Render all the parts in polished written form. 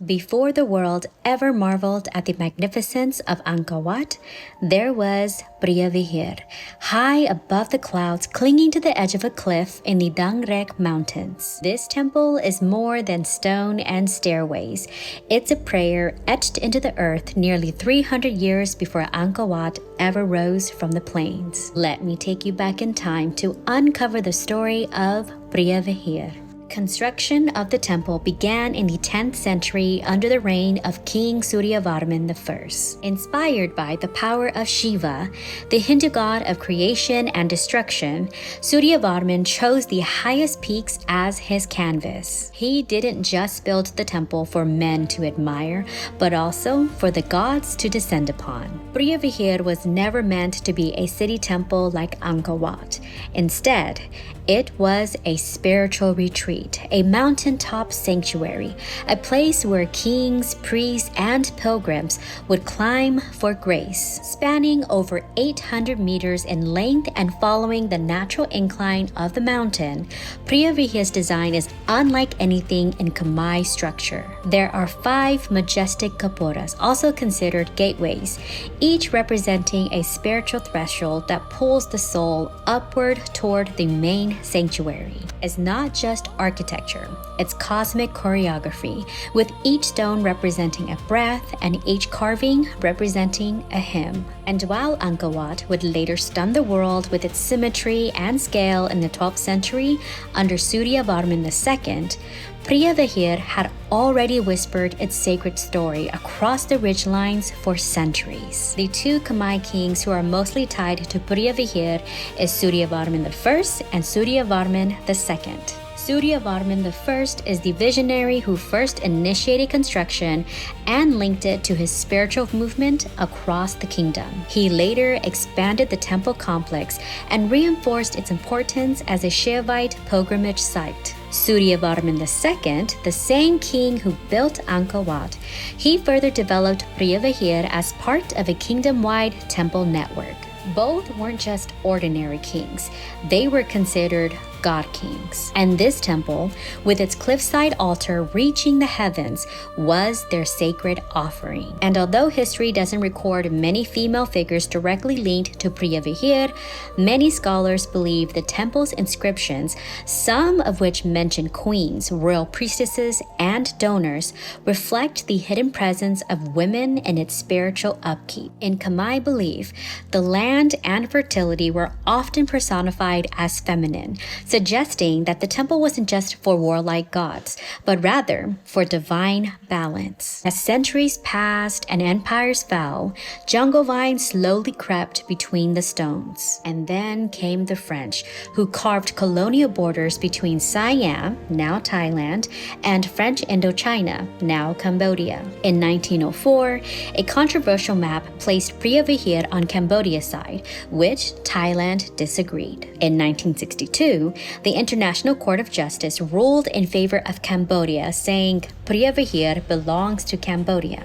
Before the world ever marveled at the magnificence of Angkor Wat, there was Preah Vihear, high above the clouds, clinging to the edge of a cliff in the Dang Rek Mountains. This temple is more than stone and stairways. It's a prayer etched into the earth nearly 300 years before Angkor Wat ever rose from the plains. Let me take you back in time to uncover the story of Preah Vihear. Construction of the temple began in the 10th century under the reign of King Suryavarman I. Inspired by the power of Shiva, the Hindu god of creation and destruction, Suryavarman chose the highest peaks as his canvas. He didn't just build the temple for men to admire, but also for the gods to descend upon. Preah Vihear was never meant to be a city temple like Angkor Wat. Instead, it was a spiritual retreat, a mountaintop sanctuary, a place where kings, priests, and pilgrims would climb for grace. Spanning over 800 meters in length and following the natural incline of the mountain, Preah Vihear's design is unlike anything in Khmer structure. There are 5 majestic kaporas, also considered gateways, each representing a spiritual threshold that pulls the soul upward toward the main sanctuary. It's not just architecture, it's cosmic choreography, with each stone representing a breath and each carving representing a hymn. And while Angkor Wat would later stun the world with its symmetry and scale in the 12th century under Suryavarman II, Preah Vihear had already whispered its sacred story across the ridgelines for centuries. The 2 Khmer kings who are mostly tied to Preah Vihear is Suryavarman I and Suryavarman II. Suryavarman I is the visionary who first initiated construction and linked it to his spiritual movement across the kingdom. He later expanded the temple complex and reinforced its importance as a Shivaite pilgrimage site. Suryavarman II, the same king who built Angkor Wat, he further developed Preah Vihear as part of a kingdom-wide temple network. Both weren't just ordinary kings, they were considered god kings. And this temple, with its cliffside altar reaching the heavens, was their sacred offering. And although history doesn't record many female figures directly linked to Preah Vihear, many scholars believe the temple's inscriptions, some of which mention queens, royal priestesses, and donors, reflect the hidden presence of women in its spiritual upkeep. In Khmer belief, the land and fertility were often personified as feminine, suggesting that the temple wasn't just for warlike gods, but rather for divine balance. As centuries passed and empires fell, jungle vines slowly crept between the stones. And then came the French, who carved colonial borders between Siam, now Thailand, and French Indochina, now Cambodia. In 1904, a controversial map placed Preah Vihear on Cambodia's side, which Thailand disagreed. In 1962, the International Court of Justice ruled in favor of Cambodia, saying Preah Vihear belongs to Cambodia.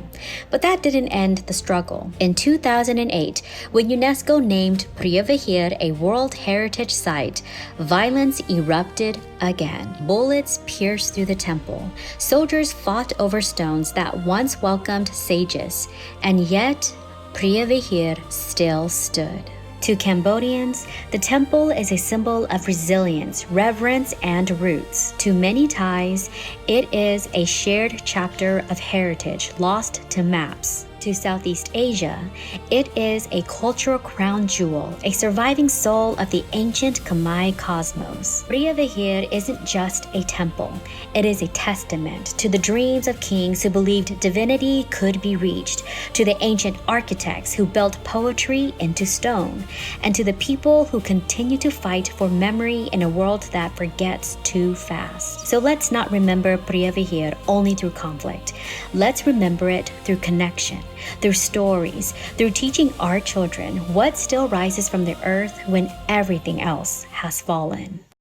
But that didn't end the struggle. In 2008, when UNESCO named Preah Vihear a World Heritage Site, violence erupted again. Bullets pierced through the temple. Soldiers fought over stones that once welcomed sages, and yet Preah Vihear still stood. To Cambodians, the temple is a symbol of resilience, reverence, and roots. To many Thais, it is a shared chapter of heritage lost to maps. To Southeast Asia, it is a cultural crown jewel, a surviving soul of the ancient Khmer cosmos. Preah Vihear isn't just a temple, it is a testament to the dreams of kings who believed divinity could be reached, to the ancient architects who built poetry into stone, and to the people who continue to fight for memory in a world that forgets too fast. So let's not remember Preah Vihear only through conflict. Let's remember it through connection, through stories, through teaching our children what still rises from the earth when everything else has fallen.